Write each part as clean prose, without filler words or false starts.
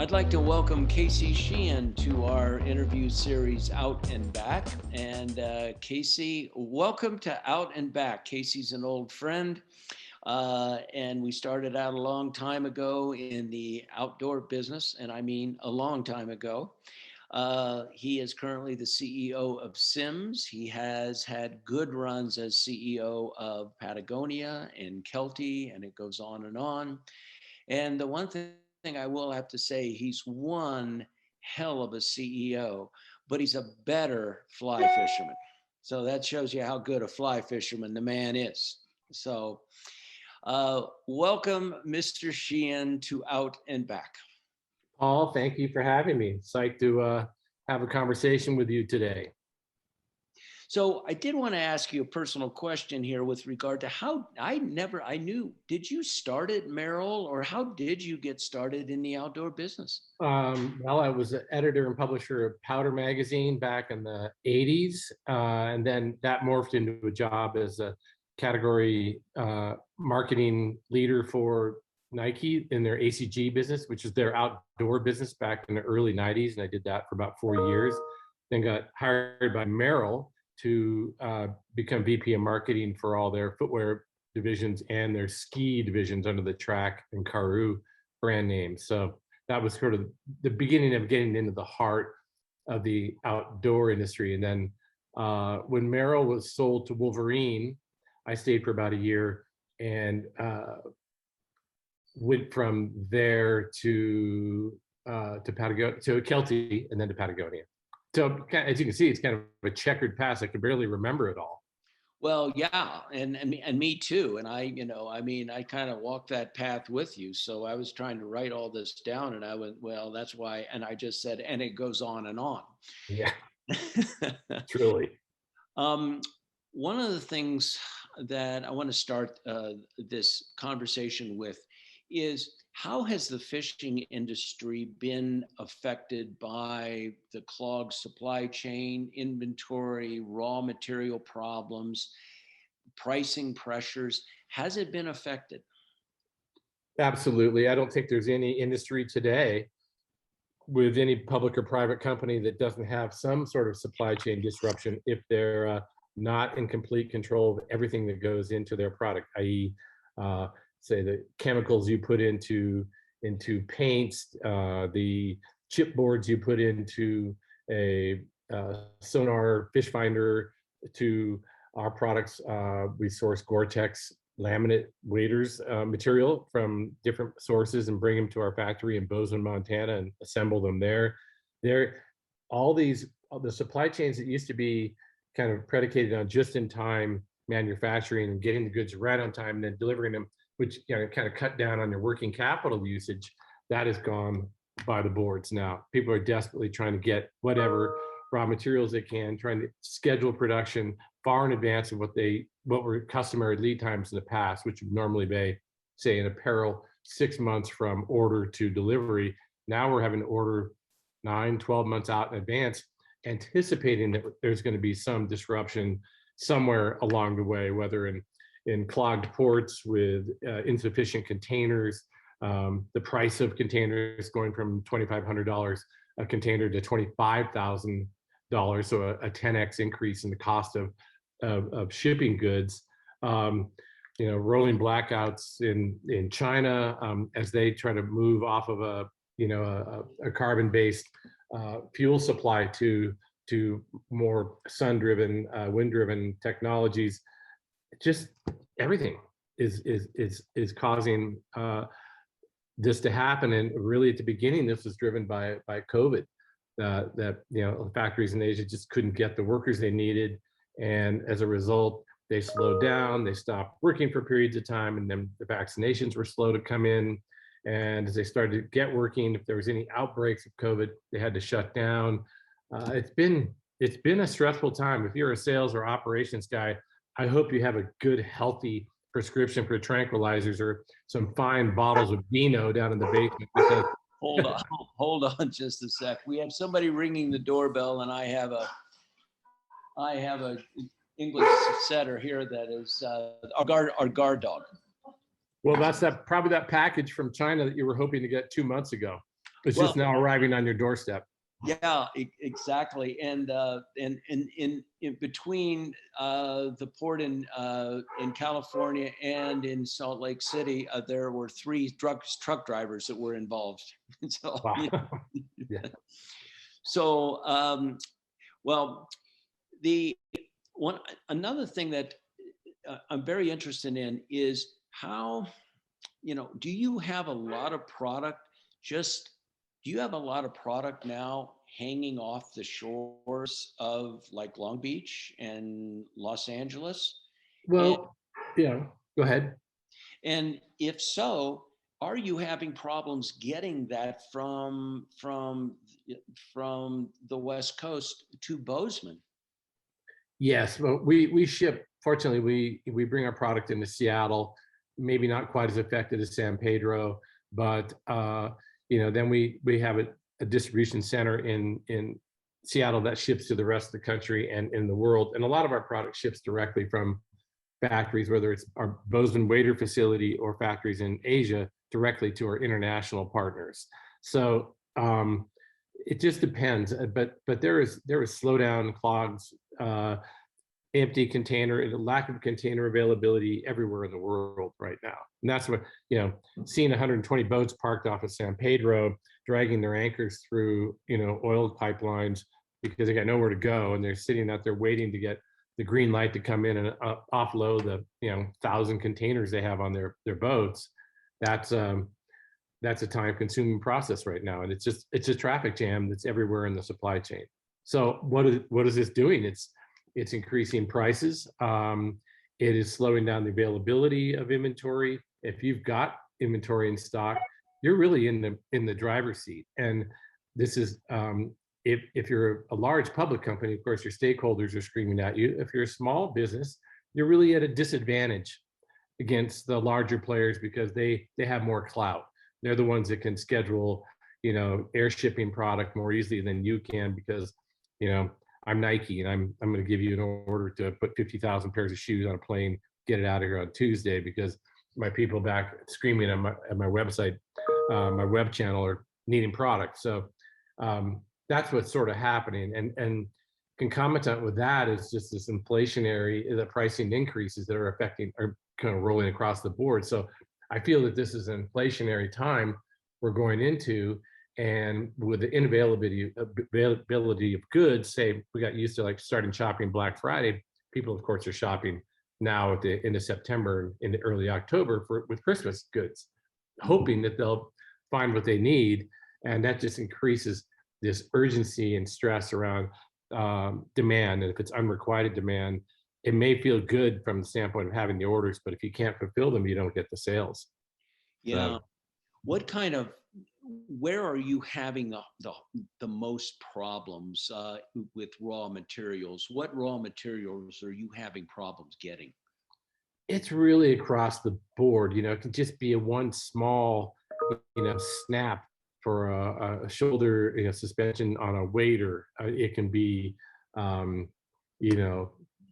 I'd like to welcome Casey Sheahan to our interview series Out and Back. And Casey, welcome to Out and Back. Casey's an old friend, and we started out a long time ago in the outdoor business, and I mean a long time ago. He is currently the CEO of Sims. He has had good runs as CEO of Patagonia and Kelty, and it goes on and on. And the one thing I will have to say, he's one hell of a CEO, but he's a better fly fisherman. So that shows you how good a fly fisherman the man is. So, welcome, Mr. Sheehan, to Out and Back. Paul, thank you for having me. Psyched to have a conversation with you today. So I did want to ask you a personal question here with regard to how I knew, did you start at Merrill, or how did you get started in the outdoor business? Well, I was an editor and publisher of Powder Magazine back in the 80s. And then that morphed into a job as a category marketing leader for Nike in their ACG business, which is their outdoor business back in the early 90s. And I did that for about 4 years. Then got hired by Merrill to become VP of marketing for all their footwear divisions and their ski divisions under the Track and Karoo brand names. So that was sort of the beginning of getting into the heart of the outdoor industry. And then when Merrill was sold to Wolverine, I stayed for about a year and went from there to Patagonia, to Kelty, and then to Patagonia. So as you can see, it's kind of a checkered past. I can barely remember it all. Well, yeah, and me too. And I kind of walked that path with you. So I was trying to write all this down, and I went, well, that's why. And I just said, and it goes on and on. Yeah, truly. One of the things that I want to start this conversation with is, how has the fishing industry been affected by the clogged supply chain, inventory, raw material problems, pricing pressures? Has it been affected? Absolutely. I don't think there's any industry today with any public or private company that doesn't have some sort of supply chain disruption if they're not in complete control of everything that goes into their product, i.e., say the chemicals you put into paints, the chipboards you put into a sonar fish finder, to our products. We source Gore-Tex laminate waders material from different sources and bring them to our factory in Bozeman, Montana, and assemble them there. All the supply chains that used to be kind of predicated on just-in-time manufacturing and getting the goods right on time and then delivering them, which kind of cut down on your working capital usage, that has gone by the boards now. People are desperately trying to get whatever raw materials they can, trying to schedule production far in advance of what were customary lead times in the past, which would normally be, say, in apparel, 6 months from order to delivery. Now we're having to order 9, 12 months out in advance, anticipating that there's going to be some disruption somewhere along the way, whether in clogged ports with insufficient containers, the price of containers going from $2,500 a container to $25,000, so a 10x increase in the cost of shipping goods. Rolling blackouts in China as they try to move off of a carbon-based fuel supply to more sun-driven, wind-driven technologies. Just everything is causing this to happen. And really, at the beginning, this was driven by COVID. That factories in Asia just couldn't get the workers they needed, and as a result, they slowed down. They stopped working for periods of time, and then the vaccinations were slow to come in. And as they started to get working, if there was any outbreaks of COVID, they had to shut down. It's been a stressful time. If you're a sales or operations guy, I hope you have a good, healthy prescription for tranquilizers or some fine bottles of vino down in the basement. Because hold on just a sec. We have somebody ringing the doorbell, and I have a English setter here that is our guard dog. Well, that's probably that package from China that you were hoping to get 2 months ago. It's just Well, now arriving on your doorstep. yeah, exactly. And in between the port in California and in Salt Lake City, there were three truck drivers that were involved. So, Wow. Yeah. so well, the one another thing that I'm very interested in is how, do you have a lot of product just do you have a lot of product now hanging off the shores of like Long Beach and Los Angeles? And Well, go ahead. and if so, are you having problems getting that from the West Coast to Bozeman? Yes, well, we ship. Fortunately, we bring our product into Seattle. Maybe not quite as affected as San Pedro, but then we have a distribution center in Seattle that ships to the rest of the country and in the world. And a lot of our product ships directly from factories, whether it's our Bozeman wader facility or factories in Asia, directly to our international partners. So it just depends. But there is slowdown, clogs, empty container, and a lack of container availability everywhere in the world right now. And that's what, seeing 120 boats parked off of San Pedro, dragging their anchors through, oil pipelines because they got nowhere to go. And they're sitting out there waiting to get the green light to come in and offload the, 1,000 containers they have on their boats. That's a time consuming process right now. And it's a traffic jam that's everywhere in the supply chain. So what is this doing? It's increasing prices. It is slowing down the availability of inventory. If you've got inventory in stock, you're really in the driver's seat. And this is if you're a large public company, of course, your stakeholders are screaming at you. If you're a small business, you're really at a disadvantage against the larger players because they have more clout. They're the ones that can schedule, air shipping product more easily than you can because, I'm Nike and I'm going to give you an order to put 50,000 pairs of shoes on a plane, get it out of here on Tuesday because my people back screaming at my website, my web channel are needing product. So that's what's sort of happening. And concomitant with that is just this inflationary, the pricing increases that are kind of rolling across the board. So I feel that this is an inflationary time we're going into. And with the availability of goods, say we got used to like starting shopping Black Friday, people of course are shopping now at the end of September, into early October with Christmas goods, hoping that they'll find what they need. And that just increases this urgency and stress around demand. And if it's unrequited demand, it may feel good from the standpoint of having the orders, but if you can't fulfill them, you don't get the sales. Yeah. Where are you having the most problems with raw materials? What raw materials are you having problems getting? It's really across the board. It can just be a one small, snap for a shoulder, suspension on a wader. It can be,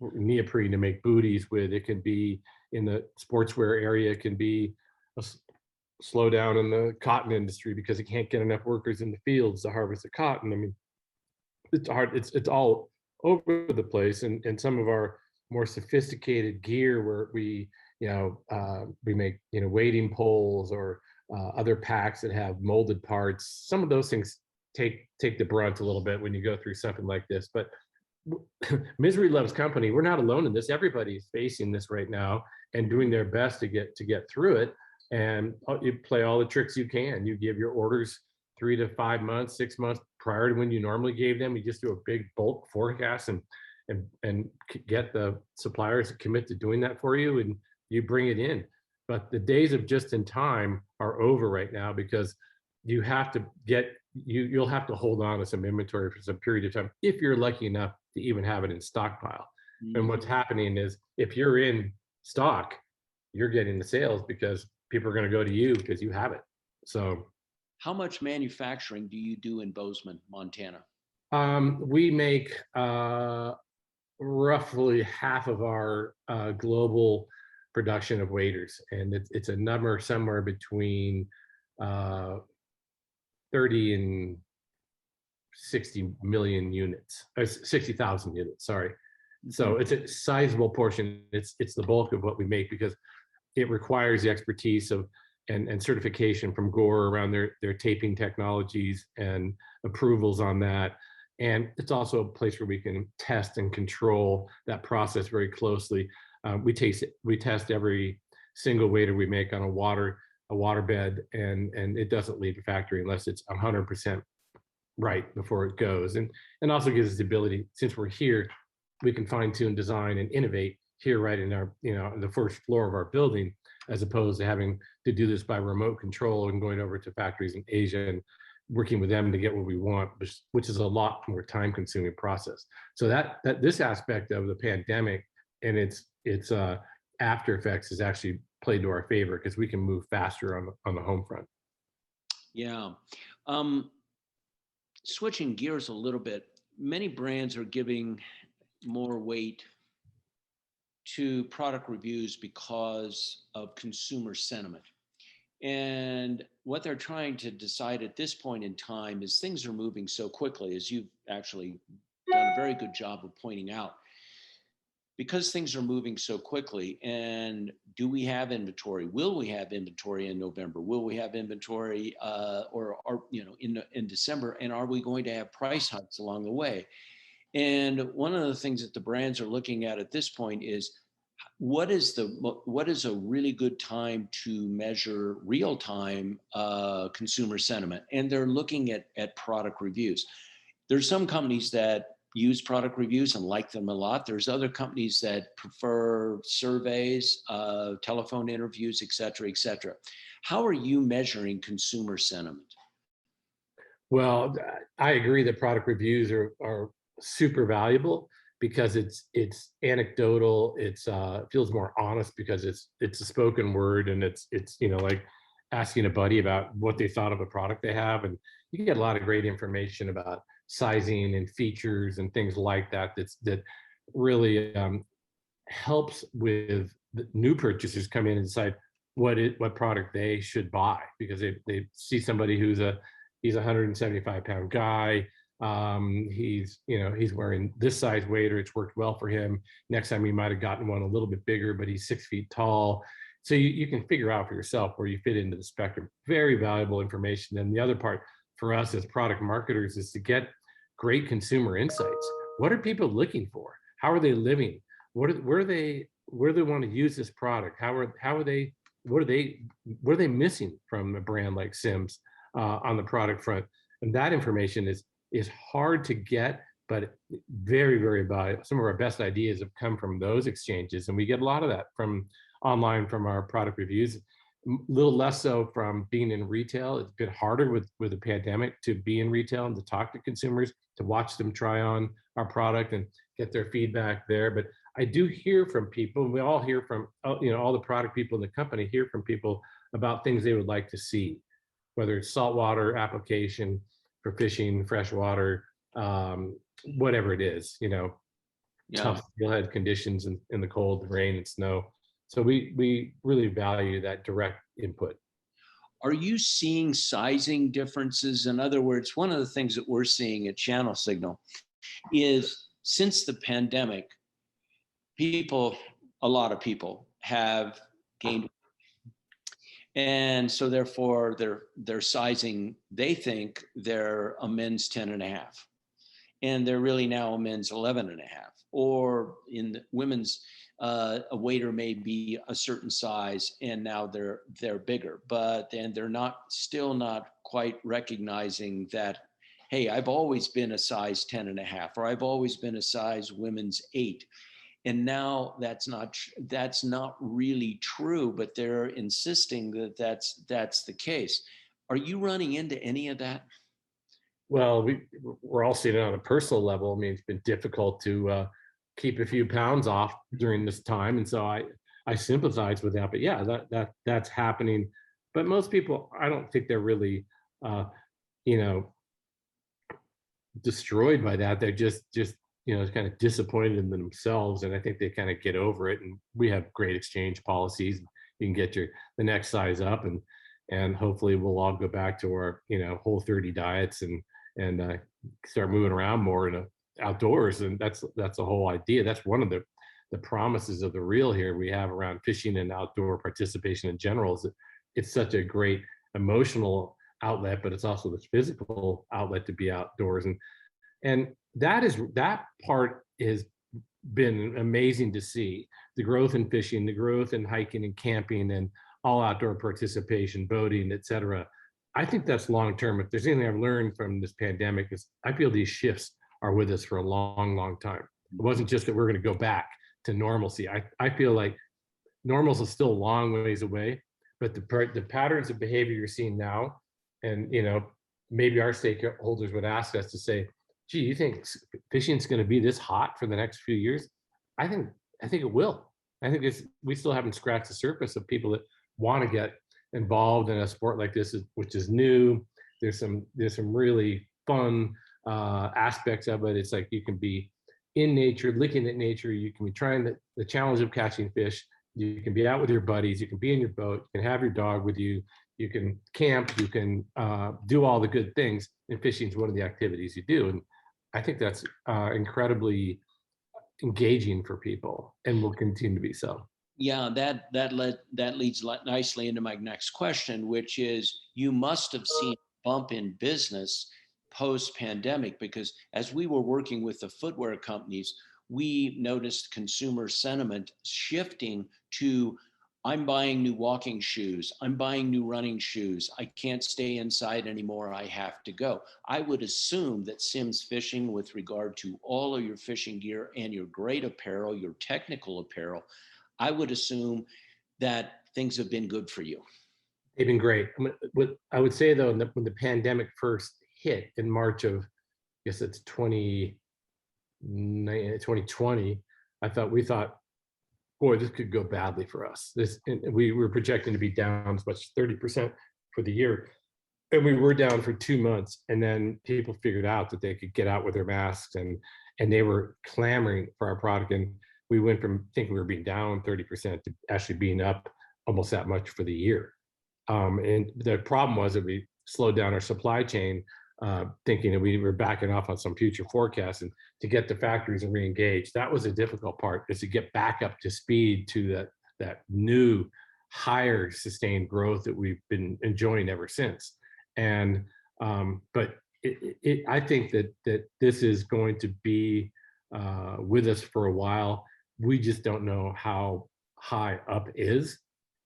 neoprene to make booties with. It can be in the sportswear area. It can be a slowdown in the cotton industry because they can't get enough workers in the fields to harvest the cotton. I mean, it's hard. It's all over the place. And some of our more sophisticated gear where we make, wading poles or other packs that have molded parts. Some of those things take the brunt a little bit when you go through something like this. But misery loves company. We're not alone in this. Everybody's facing this right now and doing their best to get through it. And you play all the tricks you can. You give your orders 3 to 5 months, 6 months prior to when you normally gave them. You just do a big bulk forecast and get the suppliers to commit to doing that for you, and you bring it in. But the days of just in time are over right now because you have to you'll have to hold on to some inventory for some period of time if you're lucky enough to even have it in stockpile. Mm-hmm. And what's happening is if you're in stock, you're getting the sales because people are going to go to you because you have it. So how much manufacturing do you do in Bozeman, Montana? We make roughly half of our global production of waders, and it's a number somewhere between 30 and 60 million units, 60,000 units, sorry. So it's a sizable portion. It's the bulk of what we make because it requires the expertise of and certification from Gore around their taping technologies and approvals on that. And it's also a place where we can test and control that process very closely. We test every single wader we make on a water bed, and it doesn't leave the factory unless it's 100% right before it goes. And also gives us the ability, since we're here, we can fine tune, design, and innovate here right in our, the first floor of our building, as opposed to having to do this by remote control and going over to factories in Asia and working with them to get what we want, which is a lot more time consuming process. So that this aspect of the pandemic and its after effects has actually played to our favor because we can move faster on the home front. Yeah. Switching gears a little bit, many brands are giving more weight to product reviews because of consumer sentiment. And what they're trying to decide at this point in time is things are moving so quickly, as you've actually done a very good job of pointing out. Because things are moving so quickly, and do we have inventory? Will we have inventory in November? Will we have inventory in December? And are we going to have price hikes along the way? And one of the things that the brands are looking at this point is what is a really good time to measure real time consumer sentiment? And they're looking at product reviews. There's some companies that use product reviews and like them a lot. There's other companies that prefer surveys, telephone interviews, et cetera, et cetera. How are you measuring consumer sentiment? Well, I agree that product reviews are super valuable because it's anecdotal. It feels more honest because it's a spoken word, and it's like asking a buddy about what they thought of a product they have, and you can get a lot of great information about sizing and features and things like that. That really helps with the new purchasers come in and decide what product they should buy because they see somebody he's a 175-pound guy. He's wearing this size wader. It's worked well for him. Next time he might have gotten one a little bit bigger, but he's 6 feet tall. So you can figure out for yourself where you fit into the spectrum. Very valuable information. And the other part for us as product marketers is to get great consumer insights. What are people looking for? How are they living? Where do they want to use this product? What are they missing from a brand like Sims on the product front? And that information is hard to get, but very, very valuable. Some of our best ideas have come from those exchanges, and we get a lot of that from online from our product reviews. A little less so from being in retail. It's been harder with the pandemic to be in retail and to talk to consumers, to watch them try on our product and get their feedback there. But I do hear from people, we all hear from, all the product people in the company hear from people about things they would like to see, whether it's saltwater application for fishing, freshwater, whatever it is, tough steelhead conditions in the cold, rain, and snow. So we really value that direct input. Are you seeing sizing differences? In other words, one of the things that we're seeing at Channel Signal is since the pandemic, a lot of people have gained. And so therefore their sizing, they think they're a men's 10 and a half. And they're really now a men's 11 and a half. Or in the women's, a waiter may be a certain size and now they're bigger, but then they're still not quite recognizing that, hey, I've always been a size 10 and a half, or I've always been a size women's 8. And now that's not really true, but they're insisting that that's the case. Are you running into any of that? Well, we're all seeing it on a personal level. I mean, it's been difficult to keep a few pounds off during this time, and so I sympathize with that. But yeah, that's happening. But most people, I don't think they're really, destroyed by that. They're just kind of disappointed in themselves, and I think they kind of get over it. And we have great exchange policies. You can get the next size up, and and hopefully we'll all go back to our Whole30 diets and start moving around more in outdoors. And that's the whole idea. That's one of the promises of the reel here we have around fishing and outdoor participation in general, is that it's such a great emotional outlet, but it's also this physical outlet to be outdoors. And that part has been amazing to see, the growth in fishing, the growth in hiking and camping and all outdoor participation, boating, et cetera. I think that's long term. If there's anything I've learned from this pandemic, is I feel these shifts are with us for a long, long time. It wasn't just that we're going to go back to normalcy. I feel like normalcy is still a long ways away, but the patterns of behavior you're seeing now, and maybe our stakeholders would ask us to say, gee, you think fishing's going to be this hot for the next few years? I think it will. I think we still haven't scratched the surface of people that want to get involved in a sport like this, which is new. There's some really fun aspects of it. It's like you can be in nature, looking at nature. You can be trying the challenge of catching fish. You can be out with your buddies. You can be in your boat. You can have your dog with you. You can camp. You can do all the good things. And fishing is one of the activities you do. And I think that's incredibly engaging for people, and will continue to be so. Yeah, that leads nicely into my next question, which is, you must have seen a bump in business post-pandemic, because as we were working with the footwear companies, we noticed consumer sentiment shifting to, I'm buying new walking shoes, I'm buying new running shoes, I can't stay inside anymore, I have to go. I would assume that Simms Fishing, with regard to all of your fishing gear and your great apparel, your technical apparel, I would assume that things have been good for you. They've been great. What I would say though, when the pandemic first hit in March of, I guess it's 2020, we thought, boy, this could go badly for us. We were projecting to be down as much as 30% for the year. And we were down for 2 months. And then people figured out that they could get out with their masks, and they were clamoring for our product. And we went from thinking we were being down 30% to actually being up almost that much for the year. And the problem was that we slowed down our supply chain, thinking that we were backing off on some future forecasts, and to get the factories and re-engage. That was a difficult part, is to get back up to speed to that new, higher sustained growth that we've been enjoying ever since. And but I think that this is going to be with us for a while. We just don't know how high up is,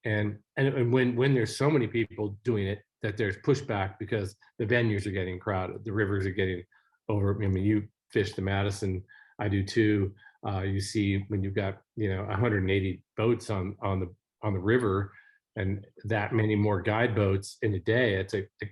and when there's so many people doing it, that there's pushback because the venues are getting crowded, the rivers are getting over. I mean, you fish the Madison, I do too. You see when you've got 180 boats on the river, and that many more guide boats in a day,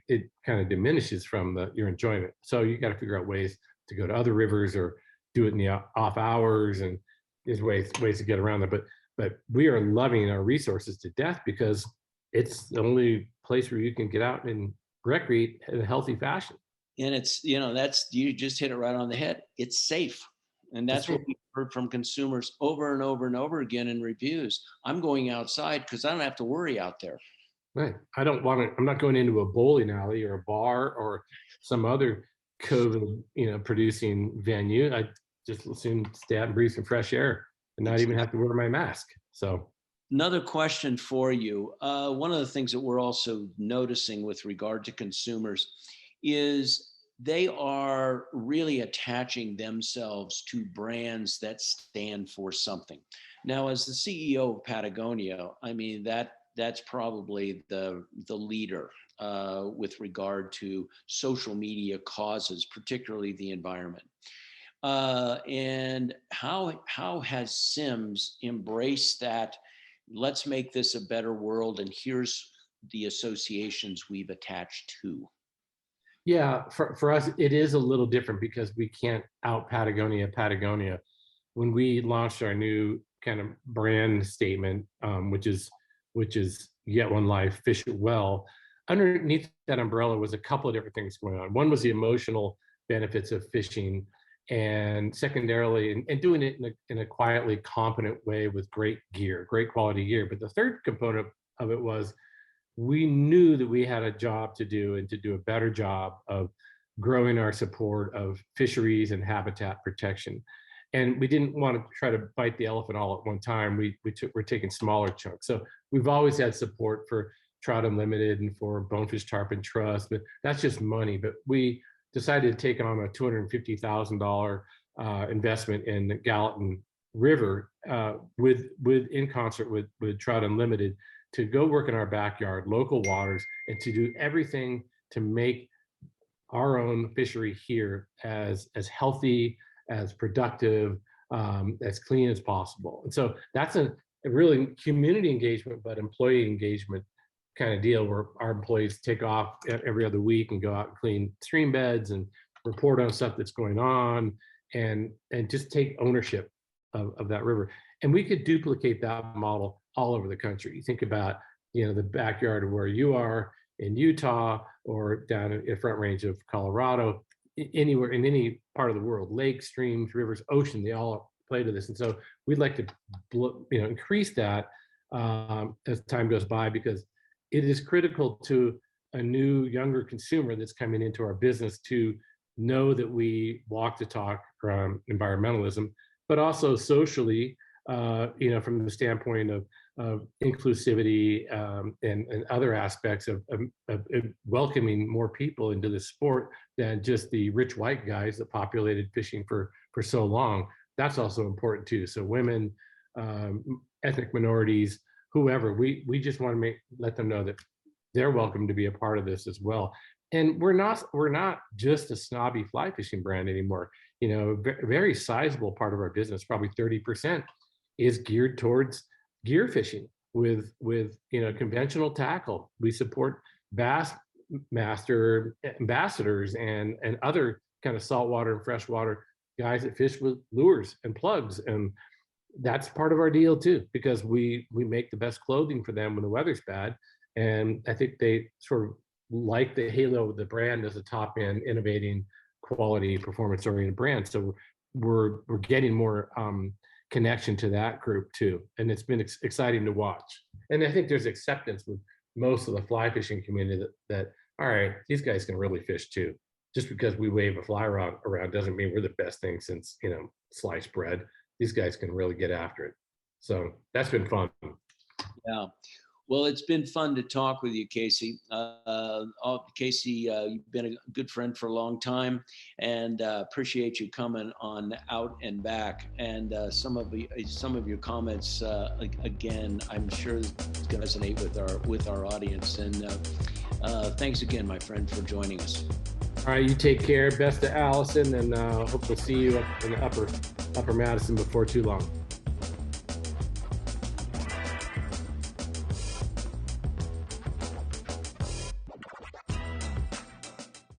it kind of diminishes from your enjoyment. So you got to figure out ways to go to other rivers or do it in the off hours, and there's ways to get around that. But we are loving our resources to death, because it's the only place where you can get out and recreate in a healthy fashion. And it's, you just hit it right on the head. It's safe. And that's what we heard from consumers over and over and over again in reviews. I'm going outside because I don't have to worry out there. Right. I'm not going into a bowling alley or a bar or some other COVID, producing venue. I just assume stay out and breathe some fresh air and not even have to wear my mask. So another question for you. One of the things that we're also noticing with regard to consumers is they are really attaching themselves to brands that stand for something. Now, as the CEO of Patagonia, I mean, that's probably the leader with regard to social media causes, particularly the environment. And how has Simms embraced that? Let's make this a better world, and here's the associations we've attached to. Yeah, for us, it is a little different because we can't out Patagonia. When we launched our new kind of brand statement, which is Yet One Life, Fish It Well, underneath that umbrella was a couple of different things going on. One was the emotional benefits of fishing, and secondarily, and doing it in a quietly competent way with great gear, great quality gear. But the third component of it was we knew that we had a job to do and to do a better job of growing our support of fisheries and habitat protection. And we didn't want to try to bite the elephant all at one time. We're taking smaller chunks. So we've always had support for Trout Unlimited and for Bonefish Tarpon Trust, but that's just money. But we decided to take on a $250,000 investment in the Gallatin River with in concert with Trout Unlimited to go work in our backyard, local waters, and to do everything to make our own fishery here as healthy, as productive, as clean as possible. And so that's a really community engagement, but employee engagement kind of deal where our employees take off every other week and go out and clean stream beds and report on stuff that's going on and just take ownership of that river. And we could duplicate that model all over the country. You think about, the backyard of where you are in Utah or down in the Front Range of Colorado, anywhere in any part of the world, lakes, streams, rivers, ocean, they all play to this. And so we'd like to increase that as time goes by, because it is critical to a new, younger consumer that's coming into our business to know that we walk the talk around environmentalism, but also socially, from the standpoint of inclusivity and other aspects of welcoming more people into the sport than just the rich white guys that populated fishing for so long. That's also important too. So women, ethnic minorities, whoever, we just want to let them know that they're welcome to be a part of this as well. And we're not just a snobby fly fishing brand anymore. A very sizable part of our business, probably 30%, is geared towards gear fishing with conventional tackle. We support bass master ambassadors and other kind of saltwater and freshwater guys that fish with lures and plugs, and that's part of our deal too, because we make the best clothing for them when the weather's bad. And I think they sort of like the halo of the brand as a top end, innovating, quality, performance oriented brand. So we're getting more connection to that group too, and it's been exciting to watch. And I think there's acceptance with most of the fly fishing community that all right, these guys can really fish too. Just because we wave a fly rod around doesn't mean we're the best thing since sliced bread. These guys can really get after it. So that's been fun. Yeah. Well, it's been fun to talk with you, Casey. Casey, you've been a good friend for a long time, and appreciate you coming on Out and Back. And some of your comments, again, I'm sure it's going to resonate with our audience. And thanks again, my friend, for joining us. All right, you take care. Best to Allison, and hope we'll see you up in the upper Madison before too long.